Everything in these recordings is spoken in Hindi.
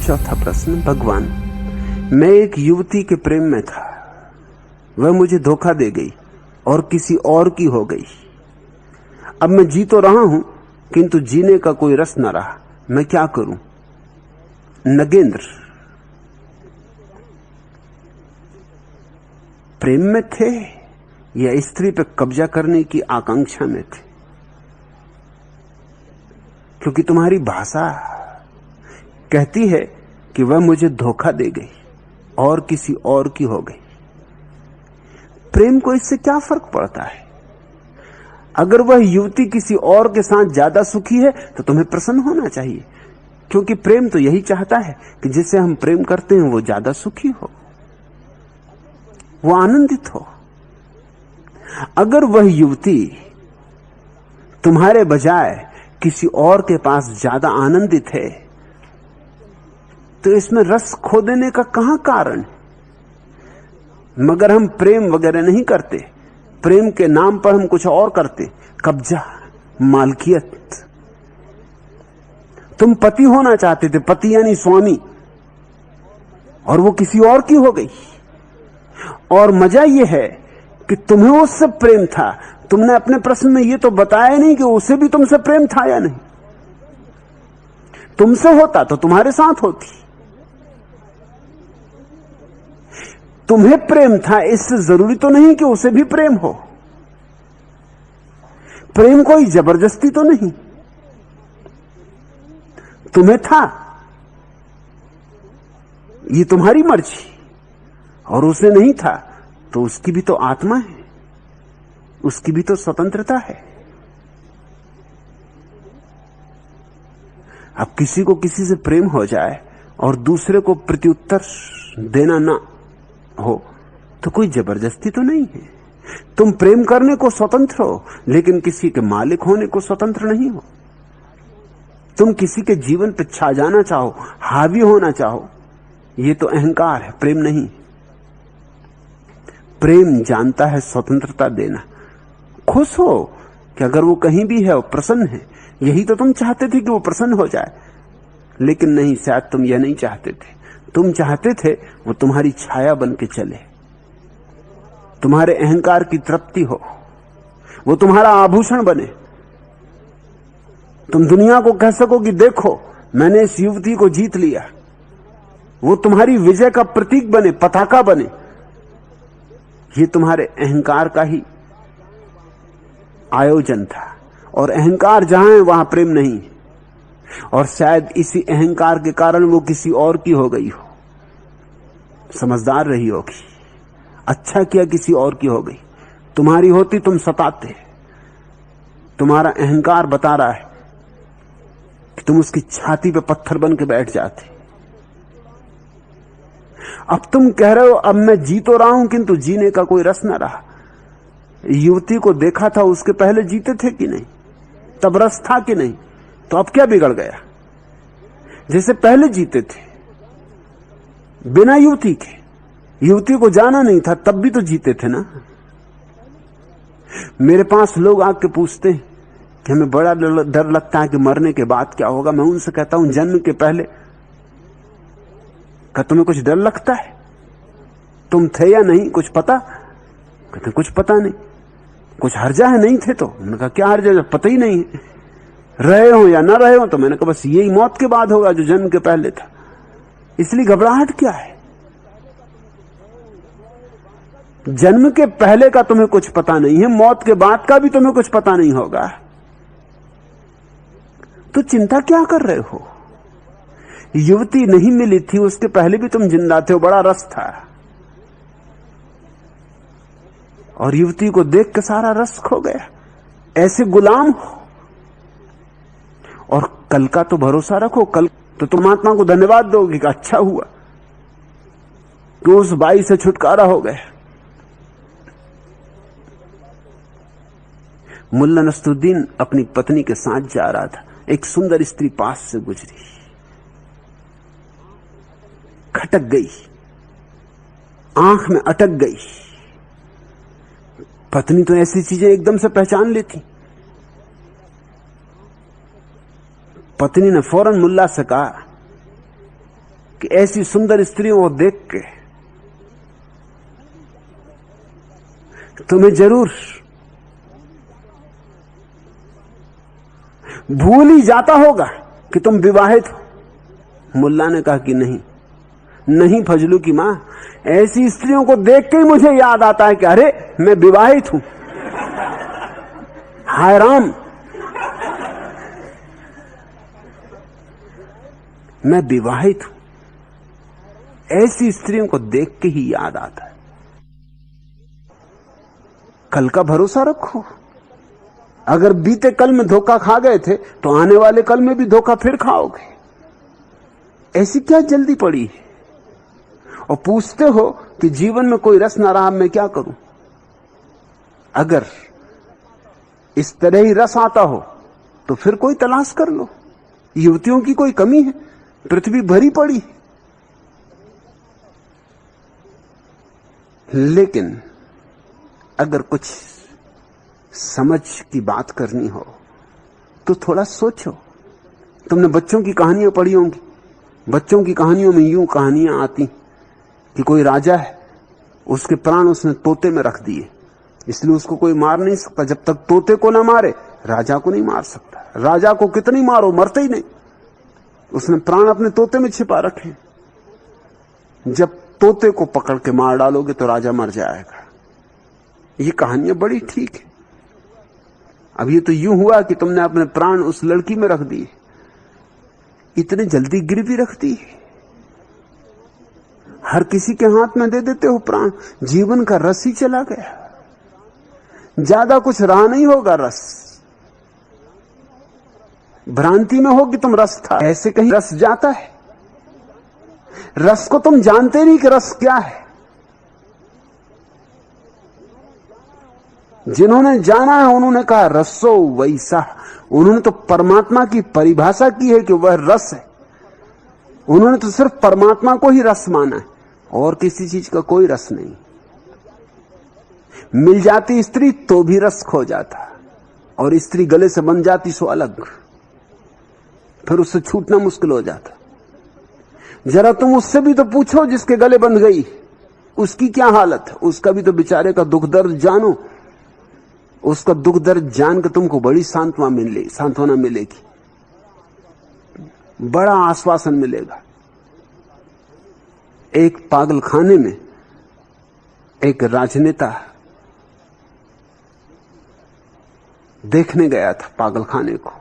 चौथा प्रश्न। भगवान, मैं एक युवती के प्रेम में था, वह मुझे धोखा दे गई और किसी और की हो गई। अब मैं जी तो रहा हूं किंतु जीने का कोई रस न रहा, मैं क्या करूं? नगेंद्र, प्रेम में थे या स्त्री पर कब्जा करने की आकांक्षा में थे? क्योंकि तुम्हारी भाषा कहती है कि वह मुझे धोखा दे गई और किसी और की हो गई। प्रेम को इससे क्या फर्क पड़ता है? अगर वह युवती किसी और के साथ ज्यादा सुखी है तो तुम्हें प्रसन्न होना चाहिए, क्योंकि प्रेम तो यही चाहता है कि जिसे हम प्रेम करते हैं वो ज्यादा सुखी हो, वो आनंदित हो। अगर वह युवती तुम्हारे बजाय किसी और के पास ज्यादा आनंदित है तो इसमें रस खो देने का कहां कारण? मगर हम प्रेम वगैरह नहीं करते, प्रेम के नाम पर हम कुछ और करते, कब्जा, मालकियत। तुम पति होना चाहते थे, पति यानी स्वामी, और वो किसी और की हो गई। और मजा यह है कि तुम्हें उससे प्रेम था। तुमने अपने प्रश्न में यह तो बताया नहीं कि उसे भी तुमसे प्रेम था या नहीं। तुमसे होता तो तुम्हारे साथ होती। तुम्हें प्रेम था, इससे जरूरी तो नहीं कि उसे भी प्रेम हो। प्रेम कोई जबरदस्ती तो नहीं। तुम्हें था, ये तुम्हारी मर्जी, और उसे नहीं था तो उसकी भी तो आत्मा है, उसकी भी तो स्वतंत्रता है। अब किसी को किसी से प्रेम हो जाए और दूसरे को प्रत्युत्तर देना ना हो तो कोई जबरदस्ती तो नहीं है। तुम प्रेम करने को स्वतंत्र हो, लेकिन किसी के मालिक होने को स्वतंत्र नहीं हो। तुम किसी के जीवन पर छा जाना चाहो, हावी होना चाहो, यह तो अहंकार है, प्रेम नहीं। प्रेम जानता है स्वतंत्रता देना। खुश हो कि अगर वो कहीं भी है वो प्रसन्न है। यही तो तुम चाहते थे कि वो प्रसन्न हो जाए, लेकिन नहीं, शायद तुम यह नहीं चाहते थे। तुम चाहते थे वो तुम्हारी छाया बन के चले, तुम्हारे अहंकार की तृप्ति हो, वो तुम्हारा आभूषण बने। तुम दुनिया को कह सको कि देखो मैंने इस युवती को जीत लिया। वो तुम्हारी विजय का प्रतीक बने, पताका बने। ये तुम्हारे अहंकार का ही आयोजन था, और अहंकार जहां है वहां प्रेम नहीं है। और शायद इसी अहंकार के कारण वो किसी और की हो गई हो। समझदार रही होगी, अच्छा किया किसी और की हो गई। तुम्हारी होती तुम सताते। तुम्हारा अहंकार बता रहा है कि तुम उसकी छाती पे पत्थर बन के बैठ जाते। अब तुम कह रहे हो अब मैं जी तो रहा हूं किंतु जीने का कोई रस न रहा। युवती को देखा था, उसके पहले जीते थे कि नहीं? तब रस था कि नहीं? तो अब क्या बिगड़ गया? जैसे पहले जीते थे बिना युवती के, युवती को जाना नहीं था तब भी तो जीते थे ना। मेरे पास लोग आके पूछते हैं कि हमें बड़ा डर लगता है कि मरने के बाद क्या होगा। मैं उनसे कहता हूं जन्म के पहले क्या तुम्हें कुछ डर लगता है? तुम थे या नहीं कुछ पता? कहते कुछ पता नहीं। कुछ हर्जा है? नहीं थे तो। मैंने कहा क्या हर्जा, जब पता ही नहीं है, रहे हो या ना रहे हो। तो मैंने कहा बस यही मौत के बाद होगा जो जन्म के पहले था, इसलिए घबराहट क्या है? जन्म के पहले का तुम्हें कुछ पता नहीं है, मौत के बाद का भी तुम्हें कुछ पता नहीं होगा, तो चिंता क्या कर रहे हो? युवती नहीं मिली थी, उसके पहले भी तुम जिंदा थे, बड़ा रस था, और युवती को देख के सारा रस खो गया। ऐसे गुलाम हो। और कल का तो भरोसा रखो, कल तो तुम आत्मा को धन्यवाद दोगे कि अच्छा हुआ कि उस बाई से छुटकारा हो गया। मुल्ला नसरुद्दीन अपनी पत्नी के साथ जा रहा था। एक सुंदर स्त्री पास से गुजरी, खटक गई, आंख में अटक गई। पत्नी तो ऐसी चीजें एकदम से पहचान लेती। पत्नी ने फौरन मुल्ला से कहा कि ऐसी सुंदर स्त्रियों को देख के तुम्हें जरूर भूल ही जाता होगा कि तुम विवाहित हो। मुल्ला ने कहा कि नहीं नहीं फजलू की मां, ऐसी स्त्रियों को देख के ही मुझे याद आता है कि अरे मैं विवाहित हूं। हाय राम, मैं विवाहित हूं। ऐसी स्त्रियों को देख के ही याद आता है। कल का भरोसा रखो। अगर बीते कल में धोखा खा गए थे तो आने वाले कल में भी धोखा फिर खाओगे। ऐसी क्या जल्दी पड़ी है? और पूछते हो कि जीवन में कोई रस ना रहा, मैं क्या करूं? अगर इस तरह ही रस आता हो तो फिर कोई तलाश कर लो। युवतियों की कोई कमी है? पृथ्वी भरी पड़ी। लेकिन अगर कुछ समझ की बात करनी हो तो थोड़ा सोचो। तुमने बच्चों की कहानियां पढ़ी होंगी। बच्चों की कहानियों में यूं कहानियां आती कि कोई राजा है, उसके प्राण उसने तोते में रख दिए, इसलिए उसको कोई मार नहीं सकता। जब तक तोते को ना मारे राजा को नहीं मार सकता। राजा को कितनी मारो मरते ही नहीं। उसने प्राण अपने तोते में छिपा रखे। जब तोते को पकड़ के मार डालोगे तो राजा मर जाएगा। ये कहानियां बड़ी ठीक है। अब ये तो यूं हुआ कि तुमने अपने प्राण उस लड़की में रख दिए। इतने जल्दी गिरवी रख दी। हर किसी के हाथ में दे देते हो प्राण। जीवन का रस ही चला गया। ज्यादा कुछ रहा नहीं होगा रस। भ्रांति में हो कि तुम रस था, ऐसे कहीं रस जाता है। रस को तुम जानते नहीं कि रस क्या है। जिन्होंने जाना है उन्होंने कहा रसो वैसा। उन्होंने तो परमात्मा की परिभाषा की है कि वह रस है। उन्होंने तो सिर्फ परमात्मा को ही रस माना है और किसी चीज का कोई रस नहीं। मिल जाती स्त्री तो भी रस खो जाता, और स्त्री गले से बन जाती सो अलग, फिर उससे छूटना मुश्किल हो जाता। जरा तुम उससे भी तो पूछो जिसके गले बंध गई, उसकी क्या हालत है। उसका भी तो बेचारे का दुख दर्द जानो। उसका दुख दर्द जान के तुमको बड़ी सांत्वना मिलेगी, बड़ा आश्वासन मिलेगा। एक पागल खाने में एक राजनेता देखने गया था पागल खाने को।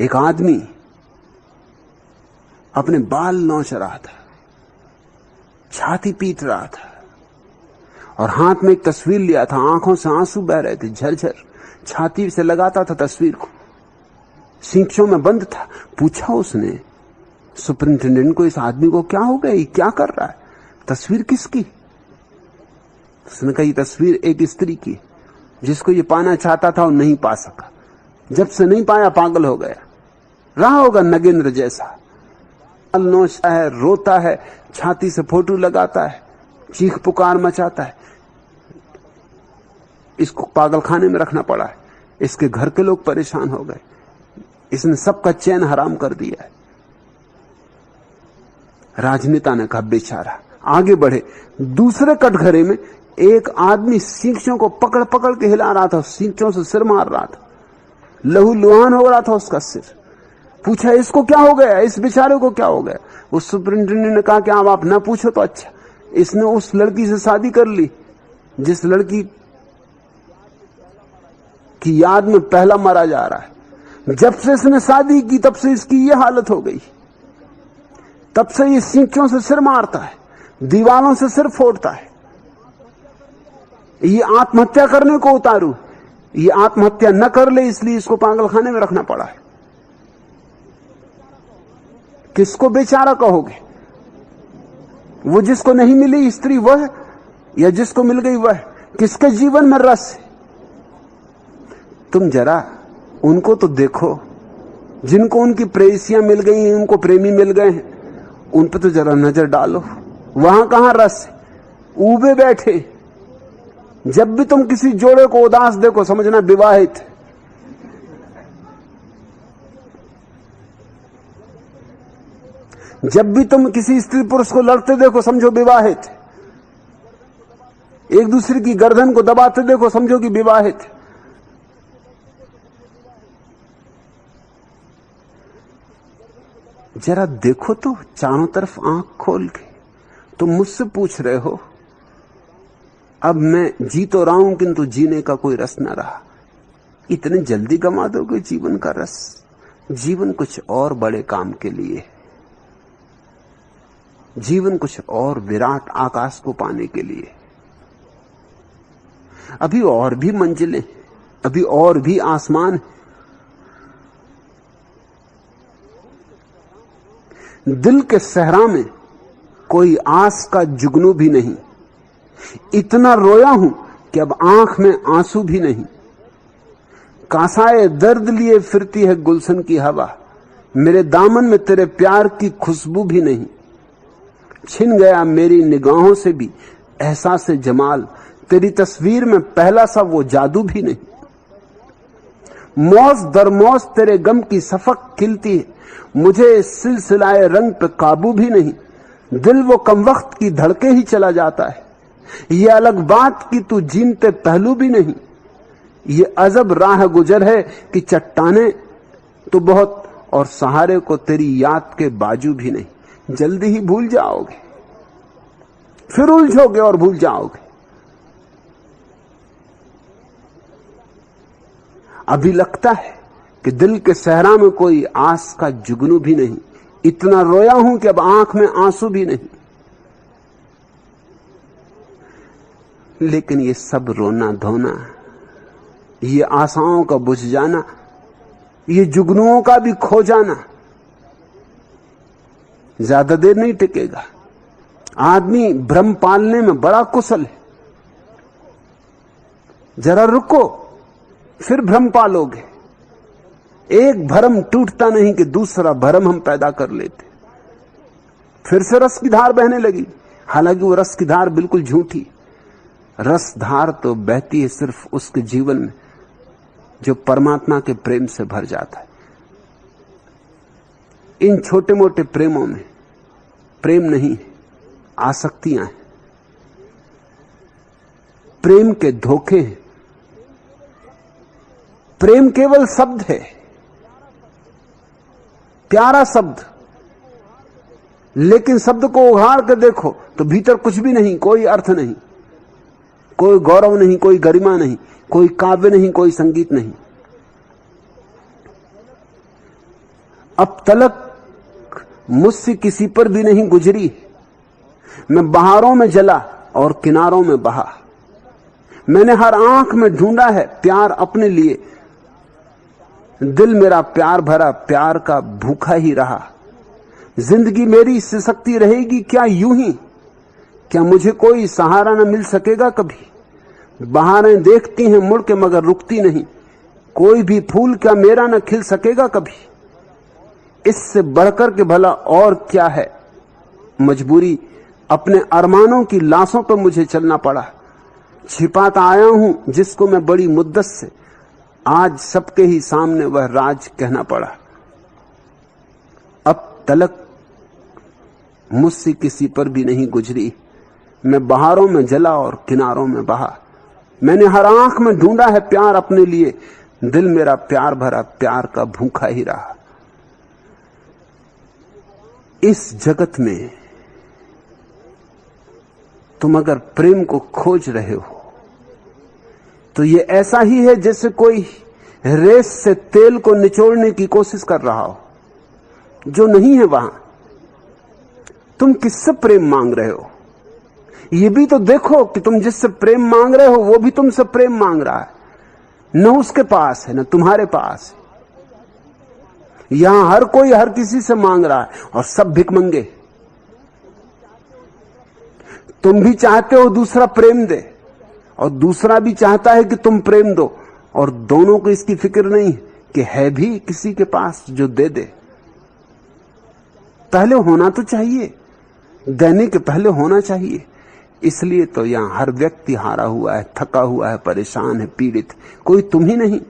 एक आदमी अपने बाल नोच रहा था, छाती पीट रहा था और हाथ में एक तस्वीर लिया था। आंखों से आंसू बह रहे थे झरझर। छाती से लगाता था तस्वीर को, सींचों में बंद था। पूछा उसने सुपरिंटेंडेंट को, इस आदमी को क्या हो गया, क्या कर रहा है? तस्वीर किसकी? उसने कहा ये तस्वीर एक स्त्री की, जिसको ये पाना चाहता था और नहीं पा सका। जब से नहीं पाया पागल हो गया। रहा होगा नगेंद्र जैसा, नोचता है, रोता है, छाती से फोटो लगाता है, चीख पुकार मचाता है। इसको पागल खाने में रखना पड़ा है। इसके घर के लोग परेशान हो गए। इसने सबका चैन हराम कर दिया है। राजनेता ने कहा बेचारा। आगे बढ़े। दूसरे कटघरे में एक आदमी सींचों को पकड़ पकड़ के हिला रहा था, सींचों से सिर मार रहा था, लहू लुहान हो रहा था उसका सिर। पूछा इसको क्या हो गया, इस बेचारे को क्या हो गया? उस सुपरिंटेंडेंट ने कहा कि आप ना पूछो तो अच्छा। इसने उस लड़की से शादी कर ली जिस लड़की की याद में पहला मारा जा रहा है। जब से इसने शादी की तब से इसकी ये हालत हो गई। तब से ये सींचों से सिर मारता है, दीवारों से सिर फोड़ता है। ये आत्महत्या करने को उतारू। ये आत्महत्या न कर ले इसलिए इसको पागलखाने में रखना पड़ा है। किसको बेचारा कहोगे? वो जिसको नहीं मिली स्त्री वह, या जिसको मिल गई वह? किसके जीवन में रस है? तुम जरा उनको तो देखो जिनको उनकी प्रेयसियां मिल गई हैं, उनको प्रेमी मिल गए हैं। उन पर तो जरा नजर डालो, वहां कहां रस है? ऊबे बैठे। जब भी तुम किसी जोड़े को उदास देखो समझना विवाहित। जब भी तुम किसी स्त्री पुरुष को लड़ते देखो समझो विवाहित है, एक दूसरे की गर्दन को दबाते देखो समझो कि विवाहित है। जरा देखो तो चारों तरफ आंख खोल के। तुम मुझसे पूछ रहे हो, अब मैं जी तो रहा हूं किंतु जीने का कोई रस ना रहा। इतने जल्दी गंवा दोगे जीवन का रस? जीवन कुछ और बड़े काम के लिए है। जीवन कुछ और विराट आकाश को पाने के लिए। अभी और भी मंजिलें, अभी और भी आसमान। दिल के सहरा में कोई आस का जुगनू भी नहीं। इतना रोया हूं कि अब आंख में आंसू भी नहीं। कासाए दर्द लिए फिरती है गुलशन की हवा, मेरे दामन में तेरे प्यार की खुशबू भी नहीं। छिन गया मेरी निगाहों से भी एहसास जमाल, तेरी तस्वीर में पहला सा वो जादू भी नहीं। मौज दर मौज तेरे गम की सफक खिलती है, मुझे सिलसिलाए रंग पे काबू भी नहीं। दिल वो कम वक्त की धड़के ही चला जाता है, ये अलग बात कि तू जीनते पहलू भी नहीं। ये अजब राह गुजर है कि चट्टाने तो बहुत और सहारे को तेरी याद के बाजू भी नहीं। जल्दी ही भूल जाओगे, फिर उलझोगे और भूल जाओगे। अभी लगता है कि दिल के सहरा में कोई आस का जुगनू भी नहीं। इतना रोया हूं कि अब आंख में आंसू भी नहीं। लेकिन ये सब रोना धोना, ये आशाओं का बुझ जाना, ये जुगनुओं का भी खो जाना ज्यादा देर नहीं टिकेगा। आदमी भ्रम पालने में बड़ा कुशल है। जरा रुको, फिर भ्रम पालोगे। एक भ्रम टूटता नहीं कि दूसरा भ्रम हम पैदा कर लेते। फिर से रस की धार बहने लगी, हालांकि वो रस की धार बिल्कुल झूठी। रस धार तो बहती है सिर्फ उसके जीवन में जो परमात्मा के प्रेम से भर जाता है। इन छोटे मोटे प्रेमों में प्रेम नहीं है, आसक्तियां हैं, प्रेम के धोखे हैं। प्रेम केवल शब्द है, प्यारा शब्द, लेकिन शब्द को उघाड़ कर देखो तो भीतर कुछ भी नहीं, कोई अर्थ नहीं, कोई गौरव नहीं, कोई गरिमा नहीं, कोई काव्य नहीं, कोई संगीत नहीं। अब तलक मुझसे किसी पर भी नहीं गुजरी। मैं बहारों में जला और किनारों में बहा। मैंने हर आंख में ढूंढा है प्यार अपने लिए। दिल मेरा प्यार भरा प्यार का भूखा ही रहा। जिंदगी मेरी सिसकती रहेगी क्या यूं ही? क्या मुझे कोई सहारा न मिल सकेगा कभी? बहारें देखती हैं मुड़ के मगर रुकती नहीं। कोई भी फूल क्या मेरा न खिल सकेगा कभी? इससे बढ़कर के भला और क्या है? मजबूरी अपने अरमानों की लाशों पर मुझे चलना पड़ा। छिपाता आया हूं जिसको मैं बड़ी मुद्दत से, आज सबके ही सामने वह राज कहना पड़ा। अब तलक मुझसे किसी पर भी नहीं गुजरी। मैं बहारों में जला और किनारों में बहा। मैंने हर आंख में ढूंढा है प्यार अपने लिए। दिल मेरा प्यार भरा प्यार का भूखा ही रहा। इस जगत में तुम अगर प्रेम को खोज रहे हो तो ये ऐसा ही है जैसे कोई रेस से तेल को निचोड़ने की कोशिश कर रहा हो जो नहीं है वहां। तुम किससे प्रेम मांग रहे हो? ये भी तो देखो कि तुम जिससे प्रेम मांग रहे हो वो भी तुमसे प्रेम मांग रहा है। न उसके पास है न तुम्हारे पास है। यहां हर कोई हर किसी से मांग रहा है और सब भिखमंगे। तुम भी चाहते हो दूसरा प्रेम दे और दूसरा भी चाहता है कि तुम प्रेम दो, और दोनों को इसकी फिक्र नहीं कि है भी किसी के पास जो दे दे। पहले होना तो चाहिए, देने के पहले होना चाहिए। इसलिए तो यहां हर व्यक्ति हारा हुआ है, थका हुआ है, परेशान है, पीड़ित। कोई तुम ही नहीं।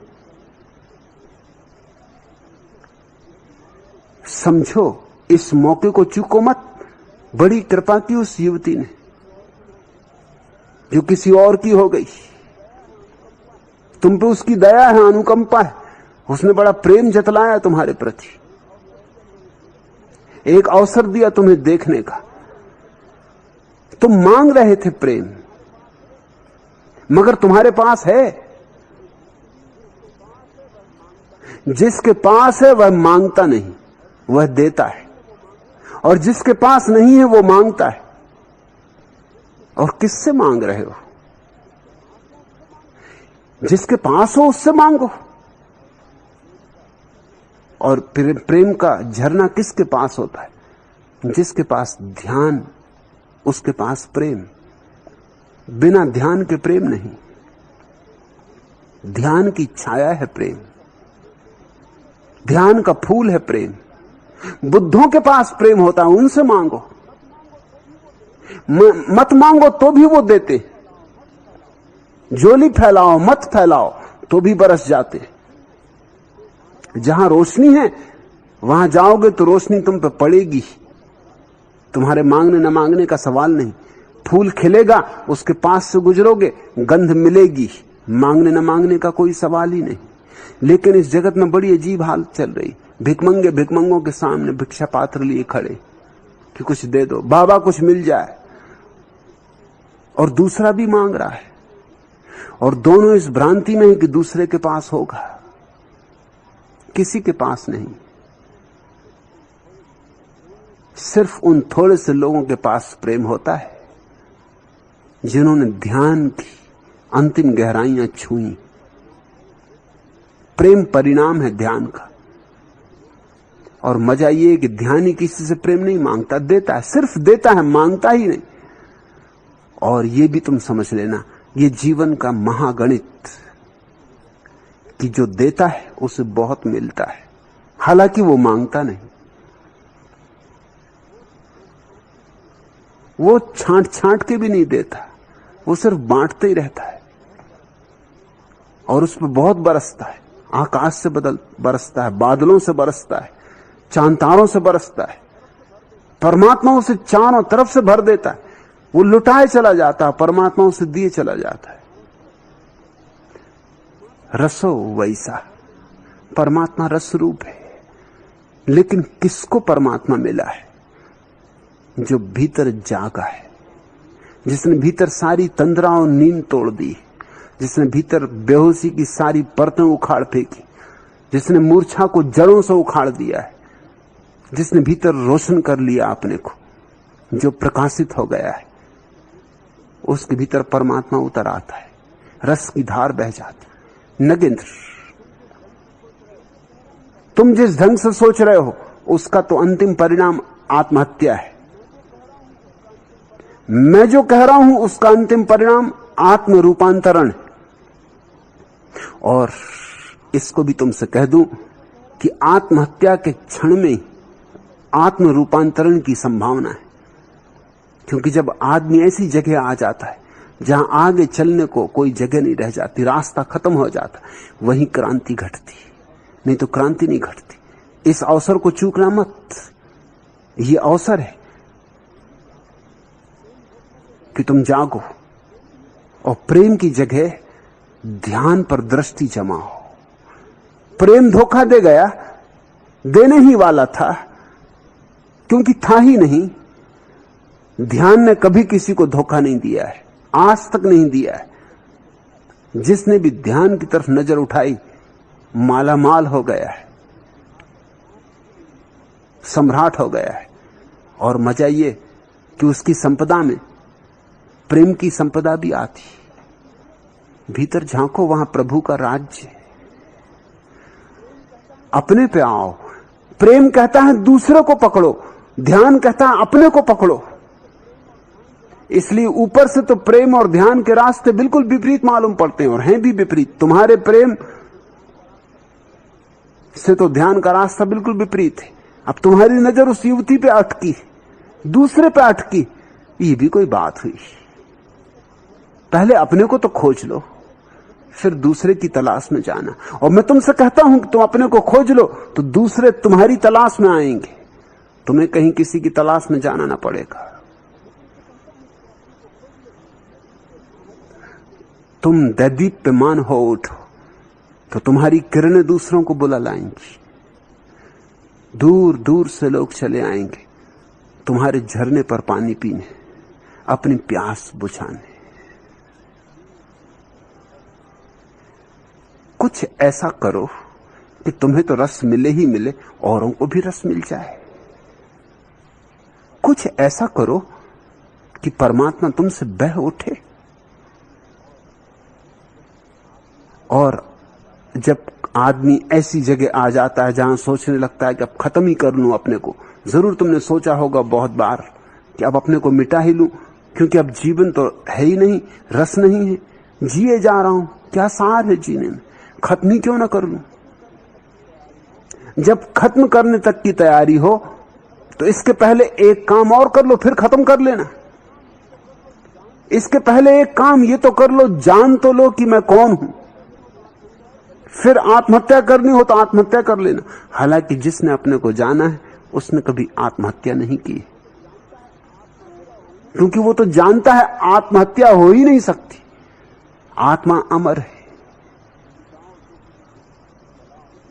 समझो इस मौके को चूको मत। बड़ी कृपा की उस युवती ने जो किसी और की हो गई। तुम पे उसकी दया है, अनुकंपा है, उसने बड़ा प्रेम जतलाया तुम्हारे प्रति, एक अवसर दिया तुम्हें देखने का। तुम मांग रहे थे प्रेम, मगर तुम्हारे पास है। जिसके पास है वह मांगता नहीं, वह देता है। और जिसके पास नहीं है वो मांगता है। और किससे मांग रहे हो? जिसके पास हो उससे मांगो। और प्रेम का झरना किसके पास होता है? जिसके पास ध्यान, उसके पास प्रेम। बिना ध्यान के प्रेम नहीं। ध्यान की छाया है प्रेम, ध्यान का फूल है प्रेम। बुद्धों के पास प्रेम होता है, उनसे मांगो। मत मांगो तो भी वो देते। झोली फैलाओ, मत फैलाओ तो भी बरस जाते। जहां रोशनी है वहां जाओगे तो रोशनी तुम पे पड़ेगी। तुम्हारे मांगने न मांगने का सवाल नहीं। फूल खिलेगा, उसके पास से गुजरोगे, गंध मिलेगी। मांगने न मांगने का कोई सवाल ही नहीं। लेकिन इस जगत में बड़ी अजीब हालत चल रही। भिकमंगे भिकमंगों के सामने भिक्षा पात्र लिए खड़े कि कुछ दे दो बाबा, कुछ मिल जाए। और दूसरा भी मांग रहा है, और दोनों इस भ्रांति में है कि दूसरे के पास होगा, किसी के पास नहीं। सिर्फ उन थोड़े से लोगों के पास प्रेम होता है जिन्होंने ध्यान की अंतिम गहराइयां छुई। प्रेम परिणाम है ध्यान का। और मजा ये कि ध्यानी किसी से प्रेम नहीं मांगता, देता है, सिर्फ देता है, मांगता ही नहीं। और ये भी तुम समझ लेना, ये जीवन का महागणित कि जो देता है उसे बहुत मिलता है, हालांकि वो मांगता नहीं। वो छांट छांट के भी नहीं देता, वो सिर्फ बांटते ही रहता है। और उस पर बहुत बरसता है, आकाश से बरसता है, बादलों से बरसता है, चांतारों से बरसता है। परमात्मा उसे चारों तरफ से भर देता है। वो लुटाए चला जाता है, परमात्मा उसे दिए चला जाता है। रसो वैसा, परमात्मा रस रूप है। लेकिन किसको परमात्मा मिला है? जो भीतर जागा है, जिसने भीतर सारी तंद्रा और नींद तोड़ दी, जिसने भीतर बेहोशी की सारी परतें उखाड़ फेंकी, जिसने मूर्छा को जड़ों से उखाड़ दिया है, जिसने भीतर रोशन कर लिया अपने को, जो प्रकाशित हो गया है, उसके भीतर परमात्मा उतर आता है। रस की धार बह जाती। नगेंद्र, तुम जिस ढंग से सोच रहे हो उसका तो अंतिम परिणाम आत्महत्या है। मैं जो कह रहा हूं उसका अंतिम परिणाम आत्म रूपांतरण है। और इसको भी तुमसे कह दूं कि आत्महत्या के क्षण में आत्म रूपांतरण की संभावना है। क्योंकि जब आदमी ऐसी जगह आ जाता है जहां आगे चलने को कोई जगह नहीं रह जाती, रास्ता खत्म हो जाता, वहीं क्रांति घटती, नहीं तो क्रांति नहीं घटती। इस अवसर को चूकना मत। ये अवसर है कि तुम जागो और प्रेम की जगह ध्यान पर दृष्टि जमाओ। प्रेम धोखा दे गया, देने ही वाला था क्योंकि था ही नहीं। ध्यान ने कभी किसी को धोखा नहीं दिया है, आज तक नहीं दिया है। जिसने भी ध्यान की तरफ नजर उठाई माला माल हो गया है, सम्राट हो गया है। और मजा ये कि उसकी संपदा में प्रेम की संपदा भी आती। भीतर झांको, वहां प्रभु का राज्य। अपने पे आओ। प्रेम कहता है दूसरे को पकड़ो, ध्यान कहता है अपने को पकड़ो। इसलिए ऊपर से तो प्रेम और ध्यान के रास्ते बिल्कुल विपरीत मालूम पड़ते हैं, और हैं भी विपरीत। तुम्हारे प्रेम से तो ध्यान का रास्ता बिल्कुल विपरीत है। अब तुम्हारी नजर उस युवती पे अटकी, दूसरे पे अटकी, ये भी कोई बात हुई? पहले अपने को तो खोज लो, फिर दूसरे की तलाश में जाना। और मैं तुमसे कहता हूं कि तुम अपने को खोज लो तो दूसरे तुम्हारी तलाश में आएंगे। तुम्हें कहीं किसी की तलाश में जाना ना पड़ेगा। तुम दैदीप्यमान हो उठो तो तुम्हारी किरणें दूसरों को बुला लाएंगी। दूर दूर से लोग चले आएंगे तुम्हारे झरने पर पानी पीने, अपनी प्यास बुझाने। कुछ ऐसा करो कि तुम्हें तो रस मिले ही मिले, औरों को भी रस मिल जाए। कुछ ऐसा करो कि परमात्मा तुमसे बह उठे। और जब आदमी ऐसी जगह आ जाता है जहां सोचने लगता है कि अब खत्म ही कर लूं अपने को, जरूर तुमने सोचा होगा बहुत बार कि अब अपने को मिटा ही लूं, क्योंकि अब जीवन तो है ही नहीं, रस नहीं है, जिए जा रहा हूं, क्या सार है जीने में, खत्म ही क्यों ना कर लूं। जब खत्म करने तक की तैयारी हो तो इसके पहले एक काम और कर लो, फिर खत्म कर लेना। इसके पहले एक काम ये तो कर लो, जान तो लो कि मैं कौन हूं। फिर आत्महत्या करनी हो तो आत्महत्या कर लेना। हालांकि जिसने अपने को जाना है उसने कभी आत्महत्या नहीं की, क्योंकि वो तो जानता है आत्महत्या हो ही नहीं सकती। आत्मा अमर है,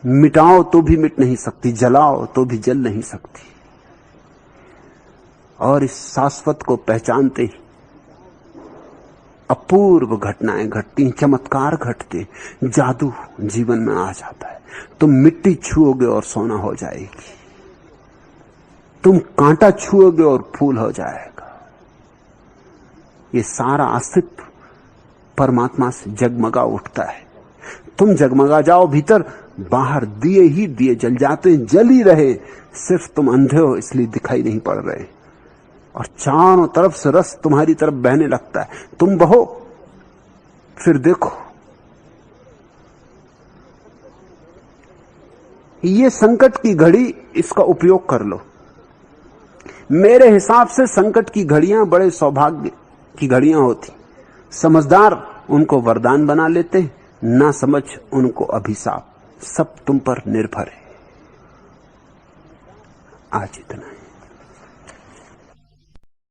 मिटाओ तो भी मिट नहीं सकती, जलाओ तो भी जल नहीं सकती। और इस शाश्वत को पहचानते ही अपूर्व घटनाएं घटती हैं, चमत्कार घटते, जादू जीवन में आ जाता है। तुम मिट्टी छुओगे और सोना हो जाएगी, तुम कांटा छुओगे और फूल हो जाएगा। ये सारा अस्तित्व परमात्मा से जगमगा उठता है। तुम जगमगा जाओ भीतर, बाहर दिए ही दिए जल जाते हैं, जल ही रहे, सिर्फ तुम अंधे हो इसलिए दिखाई नहीं पड़ रहे। और चारों तरफ से रस तुम्हारी तरफ बहने लगता है, तुम बहो फिर देखो। ये संकट की घड़ी, इसका उपयोग कर लो। मेरे हिसाब से संकट की घड़ियां बड़े सौभाग्य की घड़ियां होती। समझदार उनको वरदान बना लेते हैं, ना समझ उनको अभिशाप। सब तुम पर निर्भर है। आज इतना है।